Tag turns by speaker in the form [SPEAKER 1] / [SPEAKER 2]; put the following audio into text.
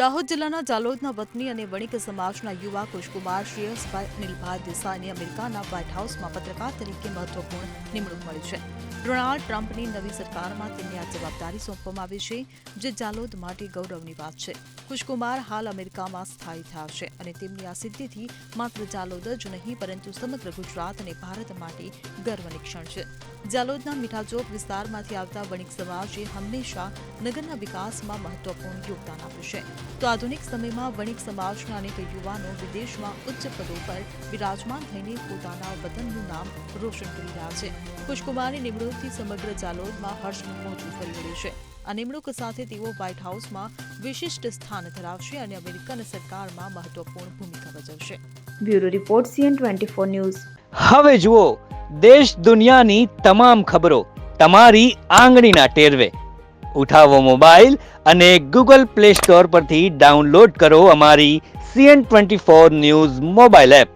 [SPEAKER 1] દાહોદ જિલ્લાના જાલોદના વતની અને વણિક સમાજના યુવા કુશકુમાર શ્રેયસભાઈ અનિલભાઈ દેસાઈને અમેરિકાના વ્હાઇટ હાઉસમાં પત્રકાર તરીકે મહત્વપૂર્ણ નિમણૂક મળી છે. ડોનાલ્ડ ટ્રમ્પની નવી સરકારમાં તેમને આ જવાબદારી સોંપવામાં આવી છે, જે જાલોદ માટે ગૌરવની વાત છે. કુશકુમાર હાલ અમેરિકામાં સ્થાયી થયા છે અને તેમની આ સિદ્ધિથી માત્ર જાલોદ જ નહીં પરંતુ સમગ્ર ગુજરાત અને ભારત માટે ગર્વની ક્ષણ છે. જાલોદના મીઠાચોક વિસ્તારમાંથી આવતા વણિક સમાજે હંમેશા નગરના વિકાસમાં મહત્વપૂર્ણ યોગદાન આપ્યું છે. તો આધુનિક સમયમાં વણિક સમાજના અનેક યુવાનો વિદેશમાં ઉચ્ચ પદો પર બિરાજમાન થઈને પોતાના વતનનું નામ રોશન કરી રહ્યા છે. કુશકુમારની નિમણૂકથી સમગ્ર જાલોદમાં હર્ષનું મોજું ફરી વળ્યું છે. આ નિમણૂક સાથે તેઓ વ્હાઇટ હાઉસમાં વિશિષ્ટ સ્થાન ધરાવશે અને અમેરિકન સરકારમાં મહત્વપૂર્ણ ભૂમિકા ભજવશે.
[SPEAKER 2] Bureau report CN24 news.
[SPEAKER 3] હવે જુઓ દેશ દુનિયાની તમામ ખબરો તમારી આંગળીના ટેરવે. ઉઠાવો મોબાઈલ અને Google Play Store પરથી ડાઉનલોડ કરો અમારી CN24 ન્યૂઝ મોબાઈલ એપ.